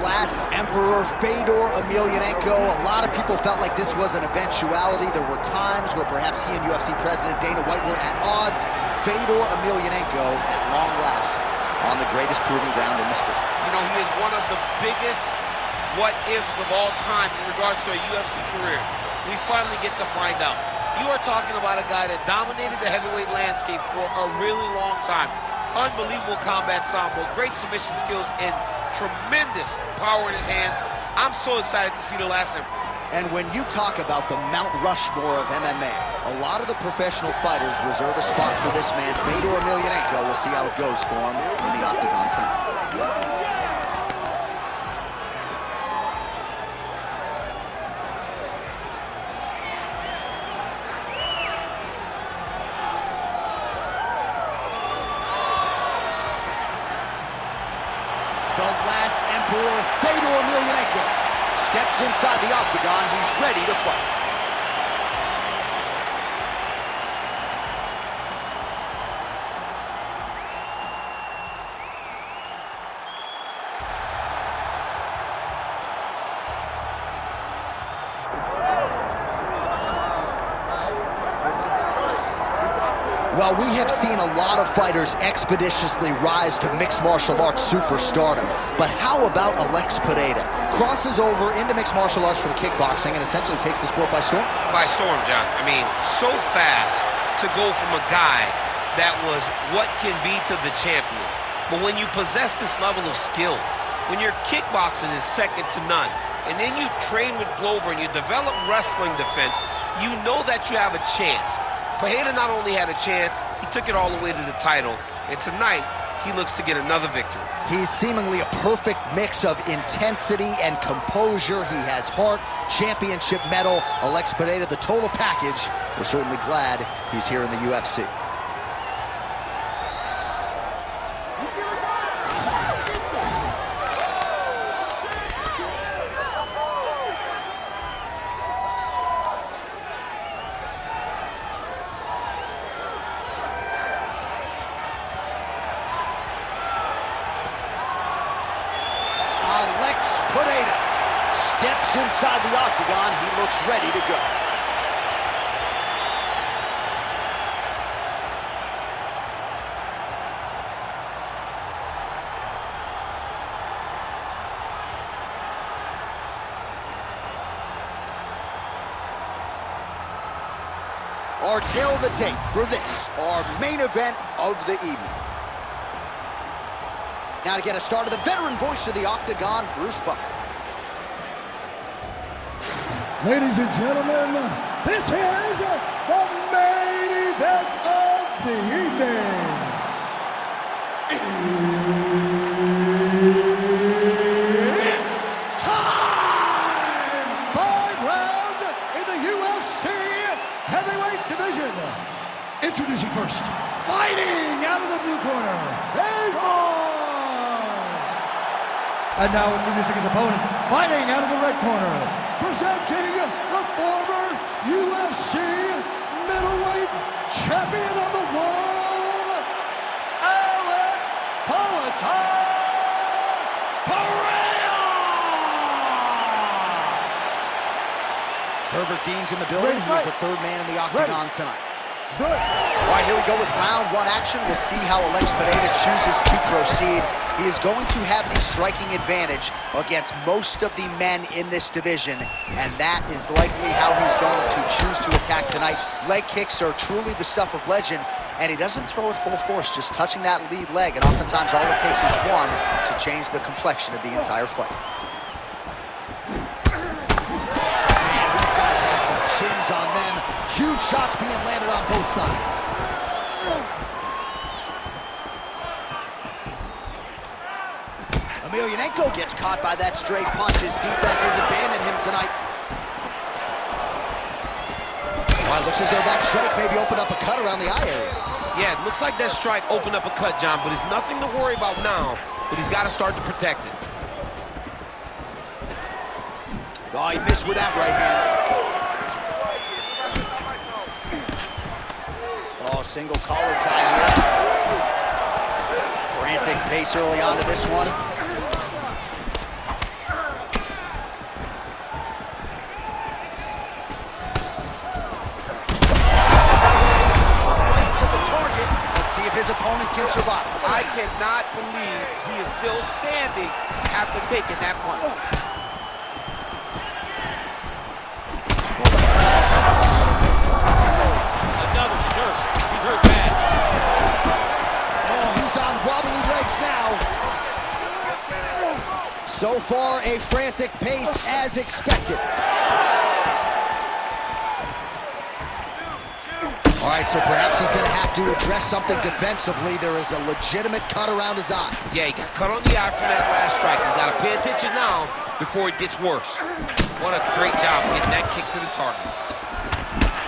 last emperor, Fedor Emelianenko. A lot of people felt like this was an eventuality. There were times where perhaps he and UFC President Dana White were at odds. Fedor Emelianenko, at long last, on the greatest proving ground in the sport. You know, he is one of the biggest what-ifs of all time in regards to a UFC career. We finally get to find out. You are talking about a guy that dominated the heavyweight landscape for a really long time. Unbelievable combat sambo, great submission skills, and tremendous power in his hands. I'm so excited to see the last emperor. And when you talk about the Mount Rushmore of MMA, a lot of the professional fighters reserve a spot for this man, Fedor Emelianenko. We'll see how it goes for him in the octagon tonight. The last emperor, Fedor Emelianenko, steps inside the octagon. He's ready to fight. Well, we have seen a lot of fighters expeditiously rise to mixed martial arts superstardom. But how about Alex Pereira? Crosses over into mixed martial arts from kickboxing and essentially takes the sport by storm? By storm, John. I mean, so fast to go from a guy that was what can be to the champion. But when you possess this level of skill, when your kickboxing is second to none, and then you train with Glover and you develop wrestling defense, you know that you have a chance. Pereira not only had a chance, he took it all the way to the title. And tonight, he looks to get another victory. He's seemingly a perfect mix of intensity and composure. He has heart, championship medal. Alex Pereira, the total package. We're certainly glad he's here in the UFC. Pereira steps inside the octagon. He looks ready to go. Our tail of the tape for this, our main event of the evening. Now to get us started, the veteran voice of the octagon, Bruce Buffer. Ladies and gentlemen, this is the main event of the evening. It's time! 5 rounds in the UFC heavyweight division. Introducing first, fighting out of the blue corner, Fedor! And now introducing his opponent, fighting out of the red corner, presenting the former UFC middleweight champion of the world, Alex Pereira! Herbert Dean's in the building. He's the third man in the octagon tonight. All right, here we go with round 1 action. We'll see how Alex Pereira chooses to proceed. He is going to have the striking advantage against most of the men in this division, and that is likely how he's going to choose to attack tonight. Leg kicks are truly the stuff of legend, and he doesn't throw it full force, just touching that lead leg, and oftentimes all it takes is one to change the complexion of the entire fight. Man, these guys have some chins on them. Huge shots being landed on both sides. Emelianenko gets caught by that straight punch. His defense has abandoned him tonight. Well, it looks as though that strike maybe opened up a cut around the eye area. Yeah, it looks like that strike opened up a cut, John, but it's nothing to worry about now, but he's got to start to protect it. Oh, he missed with that right hand. Oh, single collar tie here. Frantic pace early on to this one. his opponent can survive. I cannot believe he is still standing after taking that punch. Another nurse. He's hurt bad. Oh, he's on wobbly legs now. So far, a frantic pace as expected. All right, so perhaps he's going to have to address something defensively. There is a legitimate cut around his eye. Yeah, he got cut on the eye from that last strike. He's got to pay attention now before it gets worse. What a great job getting that kick to the target.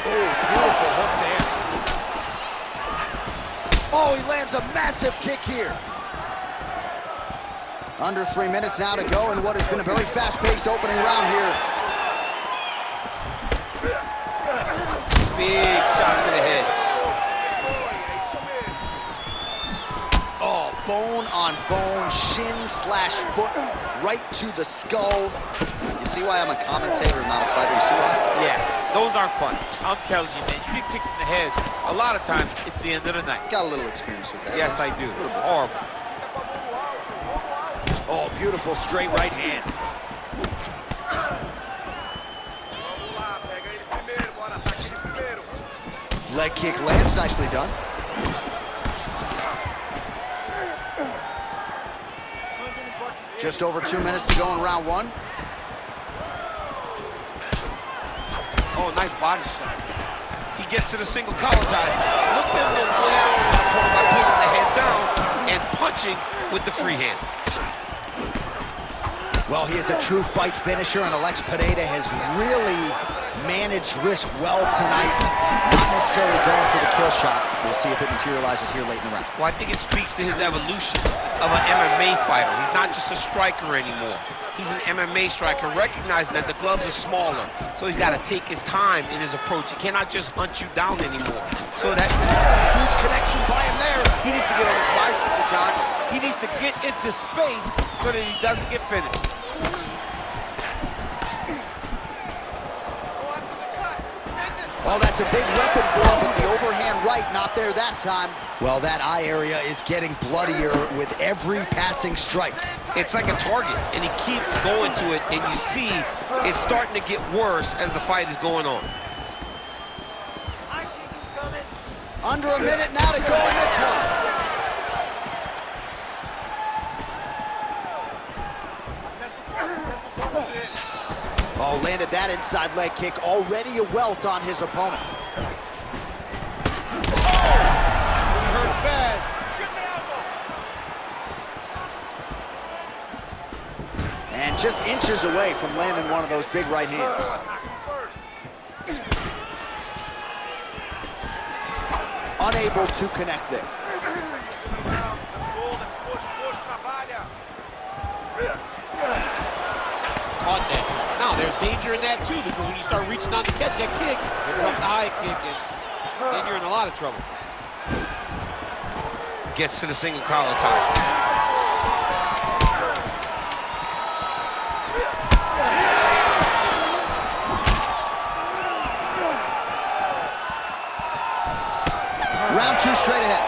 Oh, beautiful hook there. Oh, he lands a massive kick here. Under 3 minutes now to go in what has been a very fast-paced opening round here. Big shot to the head. Oh, bone on bone, shin slash foot, right to the skull. You see why I'm a commentator, not a fighter? You see why? Yeah, those aren't fun. I'm telling you, man. You get kicked in the head, a lot of times it's the end of the night. Got a little experience with that. Yes, I do. Horrible. Oh, beautiful straight right hand. Leg kick lands, nicely done. Just over 2 minutes to go in round one. Oh, nice body shot. He gets to the single collar tie. Look at him wearing his opponent by pulling the head down and punching with the free hand. Well, he is a true fight finisher, and Alex Pereira has really managed risk well tonight. Not necessarily going for the kill shot. We'll see if it materializes here late in the round. Well, I think it speaks to his evolution of an MMA fighter. He's not just a striker anymore. He's an MMA striker, recognizing that the gloves are smaller. So he's got to take his time in his approach. He cannot just hunt you down anymore. So that huge connection by him there. He needs to get on his bicycle, John. He needs to get into space so that he doesn't get finished. Oh, that's a big weapon for him, but the overhand right not there that time. Well, that eye area is getting bloodier with every passing strike. It's like a target, and he keeps going to it, and you see it's starting to get worse as the fight is going on. Under a minute now to go in this one. Oh, landed that inside leg kick, already a welt on his opponent. He hurt bad. And just inches away from landing one of those big right hands. Unable to connect there. Caught that. Now, there's danger in that, too, because when you start reaching out to catch that kick, here comes the high kick, and then you're in a lot of trouble. Gets to the single collar tie. Round two straight ahead.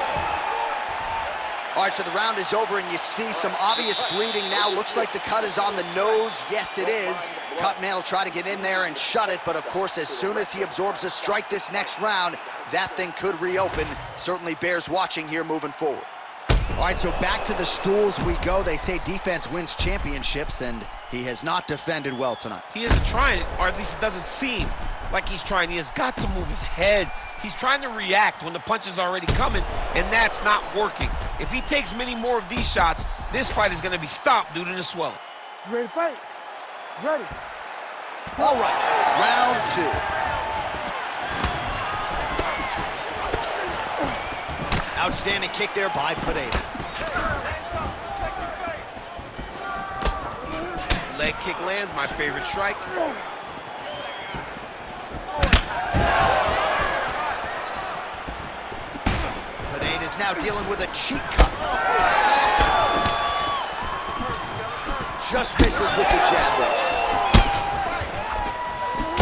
All right, so the round is over, and you see some obvious bleeding now. Looks like the cut is on the nose. Yes, it is. Cutman will try to get in there and shut it, but of course, as soon as he absorbs a strike this next round, that thing could reopen. Certainly bears watching here moving forward. All right, so back to the stools we go. They say defense wins championships, and he has not defended well tonight. He isn't trying it, or at least it doesn't seem like he's trying. He has got to move his head. He's trying to react when the punch is already coming, and that's not working. If he takes many more of these shots, this fight is going to be stopped due to the swelling. You ready to fight? Ready. All right, round two. Outstanding kick there by Pereira. Leg kick lands, my favorite strike. Is now dealing with a cheek cut. Just misses with the jab there.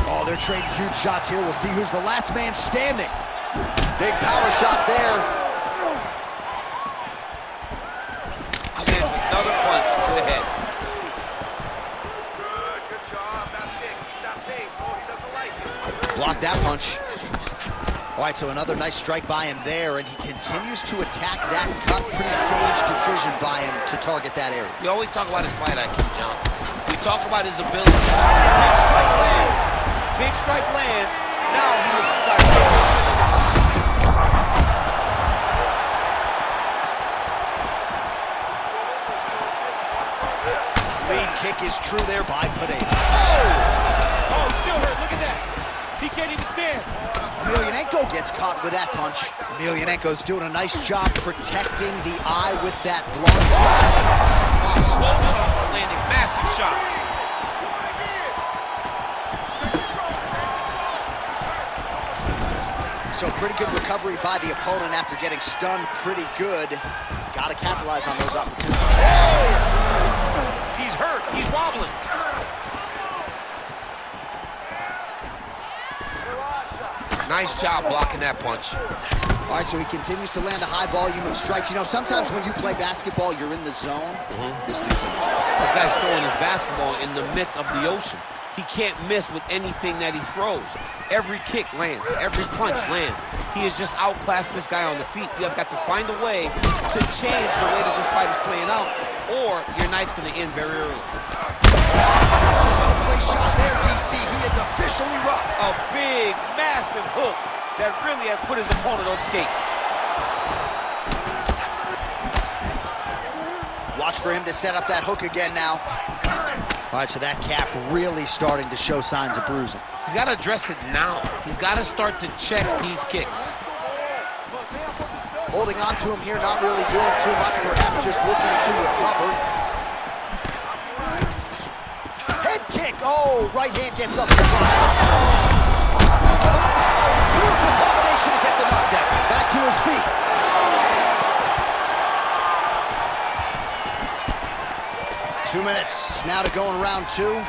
Oh, they're trading huge shots here. We'll see who's the last man standing. Big power shot there. that punch. All right, so another nice strike by him there, and he continues to attack that cut. Pretty sage decision by him to target that area. We always talk about his fight IQ, John. We talk about his ability. Big strike lands. Big strike lands. Now he looks to try to get it. Lead kick is true there by Pereira. Oh, he's still hurt. Look at that. He can't even stand. Emelianenko gets caught with that punch. Emelianenko's doing a nice job protecting the eye with that blunt. Landing massive shots. So pretty good recovery by the opponent after getting stunned pretty good. Got to capitalize on those opportunities. Oh! He's hurt. He's wobbling. Nice job blocking that punch. All right, so he continues to land a high volume of strikes. You know, sometimes when you play basketball, you're in the zone. This dude's in the zone. This guy's throwing his basketball in the midst of the ocean. He can't miss with anything that he throws. Every kick lands. Every punch lands. He has just outclassed this guy on the feet. You have got to find a way to change the way that this fight is playing out, or your night's going to end very early. Well-placed shot there, DC. He is officially rocked. A big, massive hook that really has put his opponent on skates. Watch for him to set up that hook again now. All right, so that calf really starting to show signs of bruising. He's got to address it now. He's got to start to check these kicks. Holding on to him here, not really doing too much, perhaps just looking to recover. Head kick. Oh, right hand gets up. Beautiful combination to get the knockdown. Back to his feet. Two minutes now to go in round two.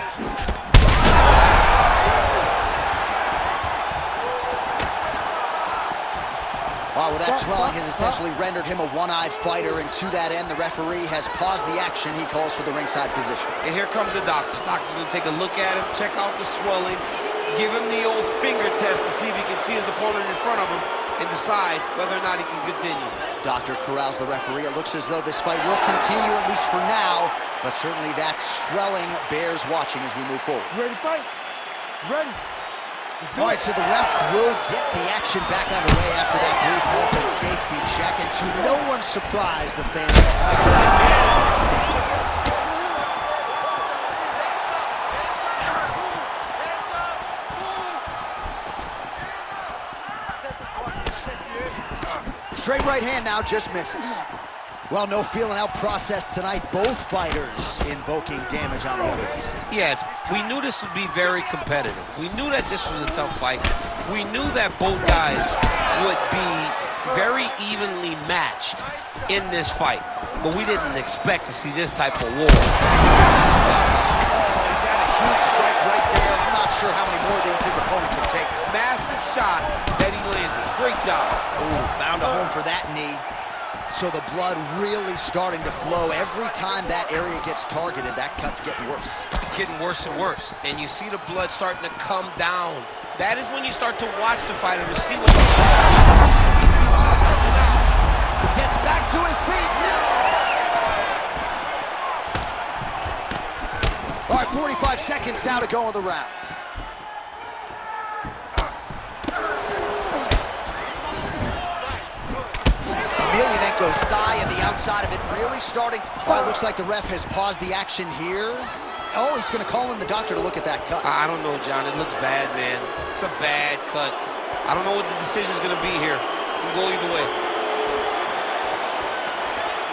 Wow, well, that swelling has essentially rendered him a one-eyed fighter, and to that end, the referee has paused the action. He calls for the ringside physician. And here comes the doctor. The doctor's going to take a look at him, check out the swelling, give him the old finger test to see if he can see his opponent in front of him, and decide whether or not he can continue. Doctor corrals the referee. It looks as though this fight will continue, at least for now, but certainly that swelling bears watching as we move forward. Ready to fight? Ready? All right, so the ref will get the action back underway after that brief health and safety check, and to no one's surprise, the fans... Straight right hand now, just misses. Well, no feeling out process tonight. Both fighters invoking damage on the other. Yeah, we knew this would be very competitive. We knew that this was a tough fight. We knew that both guys would be very evenly matched in this fight. But we didn't expect to see this type of war. Oh, he's had a huge strike right there. I'm not sure how many more of these his opponent can take. Massive shot that he landed. Great job. Ooh, found a home for that knee. So the blood really starting to flow. Every time that area gets targeted, that cut's getting worse. It's getting worse and worse. And you see the blood starting to come down. That is when you start to watch the fighter to see what he's doing. Gets back to his feet. All right, 45 seconds now to go in the round. Emelianenko's thigh and the outside of it really starting to... Oh, it looks like the ref has paused the action here. Oh, he's going to call in the doctor to look at that cut. I don't know, John. It looks bad, man. It's a bad cut. I don't know what the decision's going to be here. It can go either way.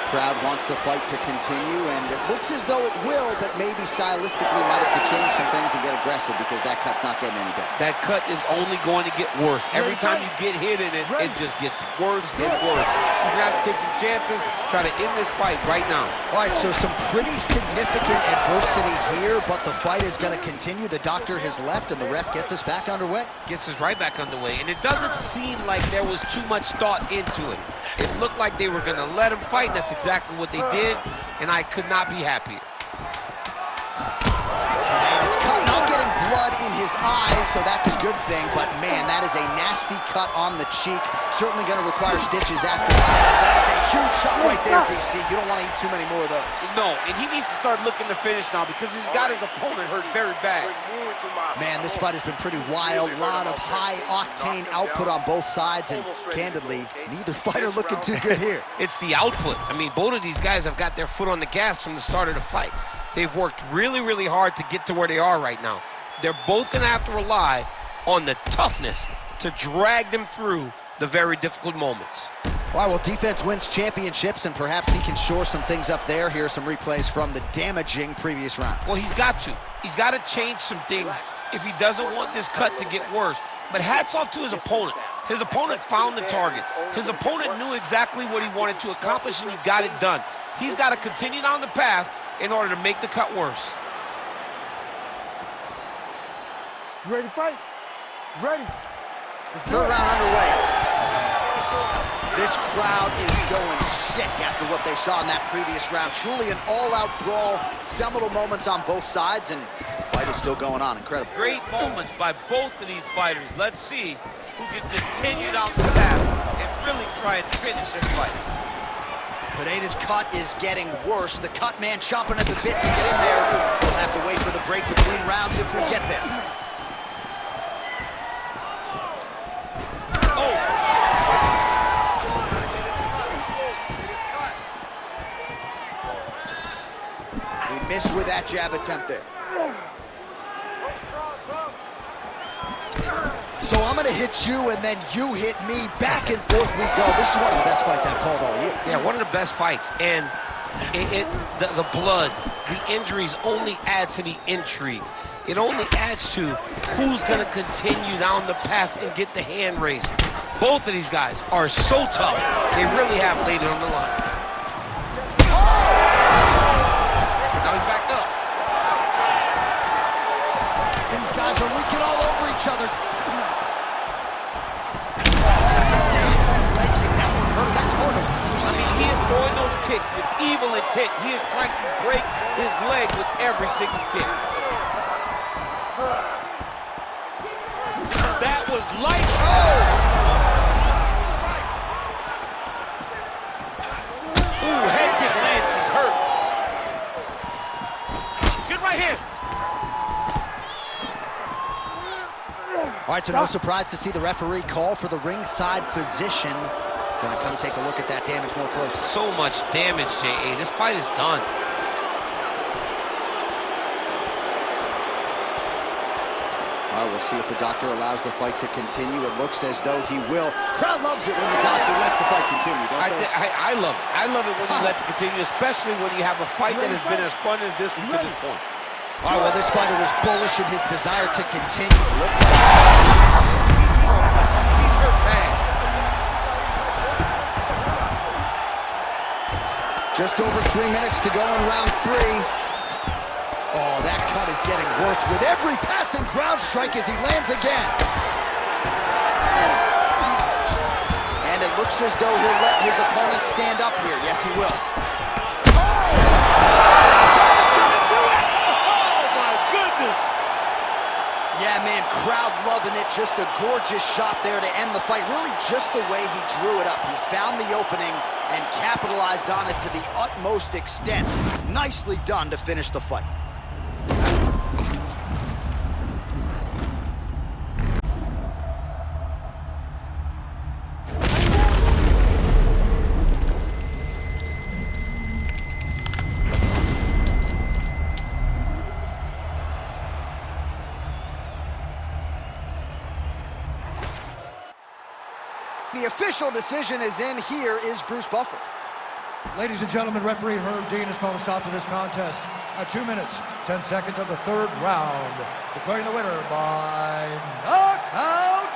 Crowd wants the fight to continue, and it looks as though it will, but maybe stylistically might have to change some things and get aggressive because that cut's not getting any better. That cut is only going to get worse. Every time you get hit in it, it just gets worse and worse. He's going to have to take some chances, try to end this fight right now. All right, so some pretty significant adversity here, but the fight is going to continue. The doctor has left, and the ref gets us back underway. Gets us right back underway, and it doesn't seem like there was too much thought into it. It looked like they were going to let him fight. That's exactly what they did, and I could not be happier. And his cut not getting blood blood in his eyes, so that's a good thing. But, man, that is a nasty cut on the cheek. Certainly going to require stitches after that. That is a huge shot right there, DC. You don't want to eat too many more of those. No, and he needs to start looking to finish now because he's got his opponent hurt very bad. Man, this fight has been pretty wild. A lot of high-octane output on both sides, and candidly, neither fighter looking too good here. It's the output. I mean, both of these guys have got their foot on the gas from the start of the fight. They've worked really, really hard to get to where they are right now. They're both going to have to rely on the toughness to drag them through the very difficult moments. All right, well, defense wins championships, and perhaps he can shore some things up there. Here are some replays from the damaging previous round. Well, he's got to. He's got to change some things if he doesn't want this cut to get worse. But hats off to his opponent. His opponent found the target. His opponent knew exactly what he wanted to accomplish, and he got it done. He's got to continue down the path in order to make the cut worse. You ready to fight? Ready. Third round underway. This crowd is going sick after what they saw in that previous round. Truly an all-out brawl, seminal moments on both sides, and the fight is still going on. Incredible. Great moments by both of these fighters. Let's see who can continue down the path and really try and finish this fight. Pereira's cut is getting worse. The cut man chomping at the bit to get in there. We'll have to wait for the break between rounds if we get there. He missed with that jab attempt there. So I'm going to hit you, and then you hit me. Back and forth we go. This is one of the best fights I've called all year. Yeah, one of the best fights. And the blood, the injuries only add to the intrigue. It only adds to who's going to continue down the path and get the hand raised. Both of these guys are so tough. They really have laid it on the line. Now he's backed up. These guys are leaking all over each other. Just a nasty leg kick. That one hurt. That's hard to lose. I mean, he is throwing those kicks with evil intent. He is trying to break his leg with every single kick. That was light. Ooh, head kick lands. He's hurt. Good right hand. All right, so no surprise to see the referee call for the ringside physician. Gonna come take a look at that damage more closely. So much damage, J.A. This fight is done. All right, we'll see if the doctor allows the fight to continue. It looks as though he will. Crowd loves it when the doctor lets the fight continue, don't they? I love it. I love it when he lets it continue, especially when you have a fight that has been as fun as this one to this point. All right, well, this fighter was bullish in his desire to continue. Look like he's hurt bad. just over 3 minutes to go in round 3. Oh, that cut is getting worse with every passing ground strike as he lands again. And it looks as though he'll let his opponent stand up here. Yes, he will. That's gonna do it! Oh, my goodness! Yeah, man, crowd loving it. Just a gorgeous shot there to end the fight. Really just the way he drew it up. He found the opening and capitalized on it to the utmost extent. Nicely done to finish the fight. The official decision is in. Here is Bruce Buffer. Ladies and gentlemen, referee Herb Dean has called a stop to this contest at 2 minutes, 10 seconds of the third round, declaring the winner by knockout,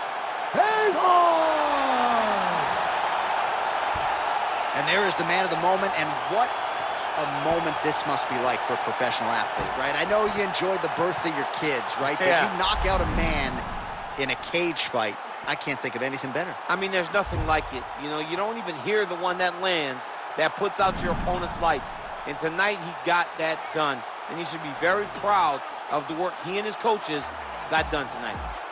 And there is the man of the moment, and what a moment this must be like for a professional athlete, right? I know you enjoyed the birth of your kids, right? Yeah. But you knock out a man in a cage fight, I can't think of anything better. I mean, there's nothing like it. You know, you don't even hear the one that lands, that puts out your opponent's lights. And tonight, he got that done. And he should be very proud of the work he and his coaches got done tonight.